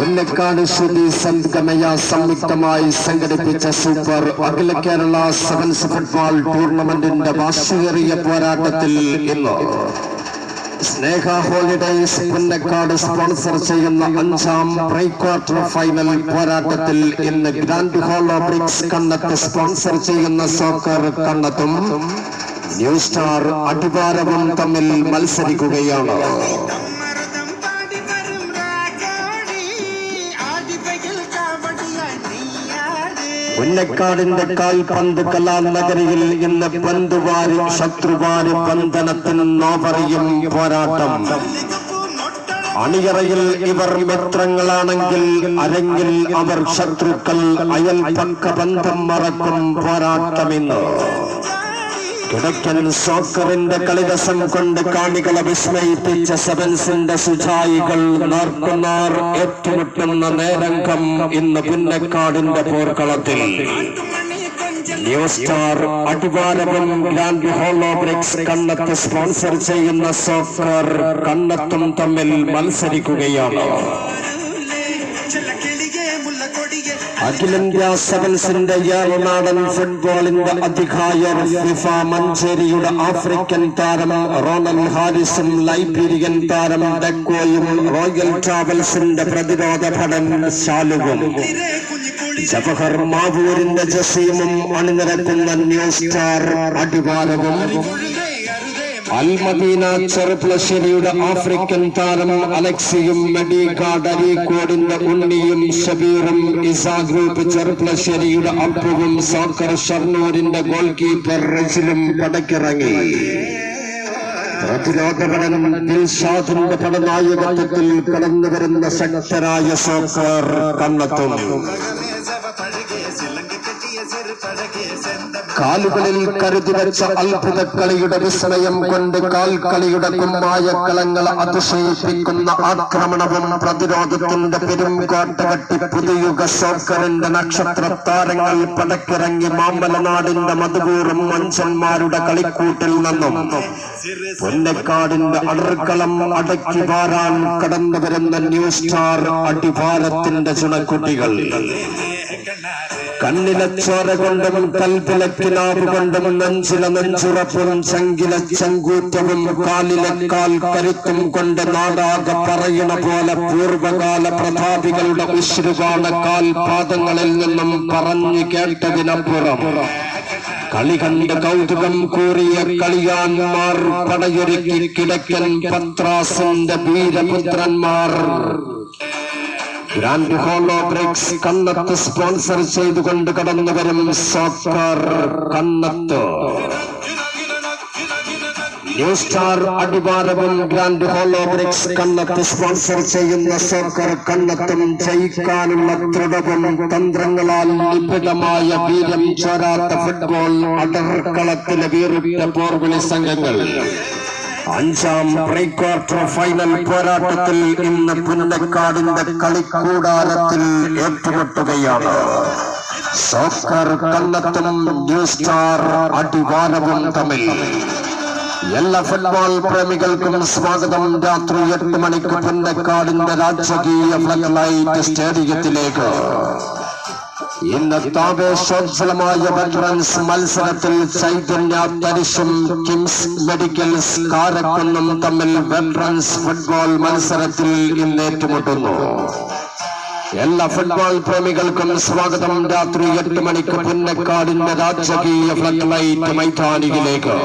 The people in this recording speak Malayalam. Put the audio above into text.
പുന്നക്കാട് ശ്രുതി സംഗമയ സംയുക്തമായി സംഘടിപ്പിച്ച സൂപ്പർ അഖില കേരള സെവൻസ് ഫുട്ബോൾ ടൂർണമെന്റിന്റെ വാശിയേറിയ പോരാട്ടത്തിൽ ഇന്ന് സ്നേഹ ഹോളിഡേയ്സ് പുന്നക്കാട് സ്പോൺസർ ചെയ്യുന്ന 5ാം പ്രീ ക്വാർട്ടർ ഫൈനൽ പോരാട്ടത്തിൽ ഇന്ന് grand hollow bricks Kannath sponsor ചെയ്യുന്ന സോക്കർ കണ്ണത്തും ന്യൂ സ്റ്റാർ അടിവാരവും തമ്മിൽ മത്സരിക്കുകയാണ്. പുന്നക്കാടിന്റെ കാൽപന്ത് കലാനഗരിയിൽ ഇന്ന് പന്തുവാരി ശത്രുവാരി ബന്ധനത്തിന് നോവറിയും പോരാട്ടം. അണിയറയിൽ ഇവർ മിത്രങ്ങളാണെങ്കിൽ അരങ്ങിൽ അവർ ശത്രുക്കൾ. അയൽപക്ക ബന്ധം മറക്കും പോരാട്ടമിന്ന്. കിഴക്കൻ സോക്കറിന്റെ കളിരസം കൊണ്ട് കാണികളെ വിസ്മയിപ്പിച്ച സെവൻസിന്റെ സുജായികൾ നേർക്കുനേർ ഏറ്റുമുട്ടുന്ന നേരംഗം ഇന്ന് പുന്നക്കാടിന്റെ പോർക്കളത്തിൽ. ന്യൂ സ്റ്റാർ അടിവാരവും grand hollow bricks Kannath sponsor ചെയ്യുന്ന സോക്കർ കണ്ണത്തും തമ്മിൽ മത്സരിക്കുകയാണ്. അഖിലേന്ത്യാ സെവൻസിന്റെ ഏറനാടൻ ഫുട്ബോളിന്റെ അധികായർ ഫിഫ മഞ്ചേരിയുടെ ആഫ്രിക്കൻ താരം റോണൽ ഹാരിസും ലൈബീരിയൻ താരം ഡെക്കോയും റോയൽ ട്രാവൽസിന്റെ പ്രതിരോധ ഭടൻ ശാലുവും ജവഹർ മാവൂരിന്റെ ജസീമും അണിനിരക്കുന്ന ന്യൂ സ്റ്റാർ അടിവാരവും അൽമദീന ചെറുപ്പുളശ്ശേരിയുടെ ആഫ്രിക്കൻ താരം അലക്സിയും മെഡിഗാഡ് അരീക്കോടിന്റെ ഉണ്ണിയും ഷബീറും ഇസാ ഗ്രൂപ്പ് ചെറുപ്പുളശ്ശേരിയുടെ അപ്പുവും സോക്കർ ഷർണൂരിന്റെ ഗോൾ കീപ്പർ റജിലും പടക്കിറങ്ങി. പ്രതിരോധപടനും ദിൽഷാദിന്റെ പടനായകത്വത്തിൽ കടന്നു വരുന്ന ശക്തരായ സോക്കർ കണ്ണത്തും. കാലുകളിൽ കരുതി വെച്ച അത്ഭുത കളിയുടെ വിസ്മയം കൊണ്ട് കാൽക്കളിയുടെ കുമ്മായ കളങ്ങൾ അതിശയിപ്പിക്കുന്ന ആക്രമണവും പ്രതിരോധത്തിന്റെ പെരുംകോട്ട കെട്ടി പുതിയുഗ സോക്കറിന്റെ നക്ഷത്ര താരങ്ങൾ പടക്കിറങ്ങി മാമ്പലനാടിന്റെ മധുപൂറും മഞ്ചന്മാരുടെ കളിക്കൂട്ടിൽ നിന്നും പുന്നക്കാടിന്റെ അടർക്കളം അടക്കി വാരാൻ കടന്നു വരുന്ന ന്യൂ സ്റ്റാർ അടിവാരത്തിന്റെ ചുണക്കുട്ടികൾ. കണ്ണിലെ ചോര കൊണ്ടും കൽപ്പിലെ കിനാവ് കൊണ്ടും നെഞ്ചിലെ നെഞ്ചുറപ്പും ചങ്കില ചങ്കൂറ്റവും കാലിലെ കാൽ കരുത്തും കൊണ്ട് നാടാകെ പറയണ പോലെ പൂർവകാല പ്രതാപികളുടെ ഉശ്രുവാണ കാൽപാദങ്ങളിൽ നിന്നും പറഞ്ഞു കേട്ടതിനപ്പുറം കളി കണ്ട് കൗതുകം കൂറിയ കളിയാന്മാർ പടയൊരുക്കി കിഴക്കൻ പത്രാസിന്റെ വീരപുത്രന്മാർ grand hollow bricks Kannath sponsor ചെയ്തുകൊണ്ട് കടന്നു വരും സോക്കർ കണ്ണത്ത്. ന്യൂ സ്റ്റാർ അടിവാരവും grand hollow bricks Kannath sponsor ചെയ്യുന്ന സോക്കർ കണ്ണത്തും ജയിക്കാനുള്ള ദൃഢവും തന്ത്രങ്ങളാൽ നിബിഡമായ വീര്യം ചോരാത്ത ഫുട്ബോൾ അടർക്കളത്തിലെ വീറുറ്റ പോർവിളി സംഘങ്ങൾ 5ാം പ്രീ ക്വാർട്ടർ ഫൈനൽ പോരാട്ടത്തിൽ ഇന്ന് പുന്നക്കാടിന്റെ കളിക്കൂടാരത്തിൽ ഏറ്റുമുട്ടുകയാണ്. സോക്കർ കണ്ണത്തും ന്യൂ സ്റ്റാർ അടിവാരവും തമ്മിൽ. എല്ലാ ഫുട്ബോൾ പ്രേമികൾക്കും സ്വാഗതം. രാത്രി 8 മണിക്ക് പുന്നക്കാടിന്റെ രാജകീയ ഫ്ലഡ് ലൈറ്റ് സ്റ്റേഡിയത്തിലേക്ക്. ഇന്നത്തെ ആവേശോജ്വലമായ വെറ്ററൻസ് മത്സരത്തിൽ ചൈതന്യ തരിശും കിംസ് മെഡിക്കൽസ് കാരക്കുന്നും തമ്മിൽ വെറ്ററൻസ് ഫുട്ബോൾ മത്സരത്തിൽ ഇന്ന് ഏറ്റുമുട്ടുന്നു. എല്ലാ ഫുട്ബോൾ പ്രേമികൾക്കും സ്വാഗതം. രാത്രി 8 മണിക്ക് പുന്നക്കാടിന്റെ രാജകീയ ഫ്ലഡ് ലൈറ്റ് മൈതാനിയിലേക്ക്.